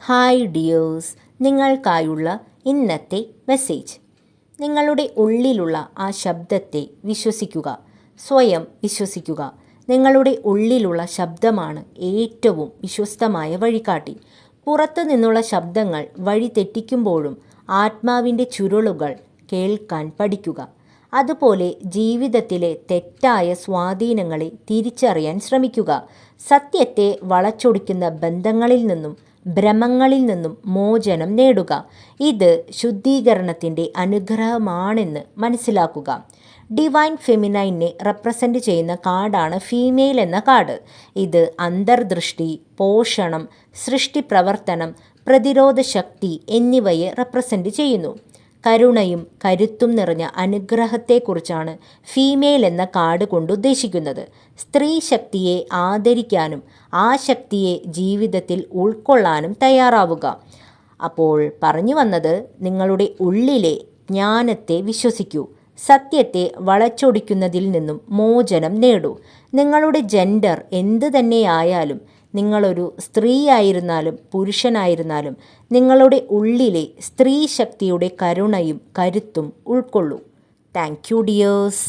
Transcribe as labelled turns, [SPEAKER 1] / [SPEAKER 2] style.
[SPEAKER 1] Hi dears, നിങ്ങൾക്കായുള്ള ഇന്നത്തെ message. നിങ്ങളുടെ ഉള്ളിലുള്ള ആ ശബ്ദത്തെ വിശ്വസിക്കുക, സ്വയം വിശ്വസിക്കുക. നിങ്ങളുടെ ഉള്ളിലുള്ള ശബ്ദമാണ് ഏറ്റവും വിശ്വസ്തമായ വഴികാട്ടി. പുറത്തു നിന്നുള്ള ശബ്ദങ്ങൾ വഴി തെറ്റിക്കുമ്പോഴും ആത്മാവിൻ്റെ ചുരുളുകൾ കേൾക്കാൻ പഠിക്കുക. അതുപോലെ ജീവിതത്തിലെ തെറ്റായ സ്വാധീനങ്ങളെ തിരിച്ചറിയാൻ ശ്രമിക്കുക. സത്യത്തെ വളച്ചൊടിക്കുന്ന ബന്ധങ്ങളിൽ നിന്നും ഭ്രമങ്ങളിൽ നിന്നും മോചനം നേടുക. ഇത് ശുദ്ധീകരണത്തിൻ്റെ അനുഗ്രഹമാണെന്ന് മനസ്സിലാക്കുക. ഡിവൈൻ ഫെമിനൈനെ റെപ്രസെൻ്റ് ചെയ്യുന്ന കാർഡാണ് ഫീമെയിൽ എന്ന കാർഡ്. ഇത് അന്തർദൃഷ്ടി, പോഷണം, സൃഷ്ടി പ്രവർത്തനം, പ്രതിരോധ ശക്തി എന്നിവയെ റെപ്രസെൻ്റ് ചെയ്യുന്നു. കരുണയും കരുത്തും നിറഞ്ഞ അനുഗ്രഹത്തെക്കുറിച്ചാണ് ഫീമെയിൽ എന്ന കാർഡ് കൊണ്ട് ഉദ്ദേശിക്കുന്നത്. സ്ത്രീ ശക്തിയെ ആദരിക്കാനും ആ ശക്തിയെ ജീവിതത്തിൽ ഉൾക്കൊള്ളാനും തയ്യാറാവുക. അപ്പോൾ പറഞ്ഞു വന്നത്, നിങ്ങളുടെ ഉള്ളിലെ ജ്ഞാനത്തെ വിശ്വസിക്കൂ. സത്യത്തെ വളച്ചൊടിക്കുന്നതിൽ നിന്നും മോചനം നേടൂ. നിങ്ങളുടെ ജെൻഡർ എന്ത് തന്നെയായാലും, നിങ്ങളൊരു സ്ത്രീയായിരുന്നാലും പുരുഷനായിരുന്നാലും, നിങ്ങളുടെ ഉള്ളിലെ സ്ത്രീ ശക്തിയുടെ കരുണയും കരുത്തും ഉൾക്കൊള്ളൂ. Thank you dears.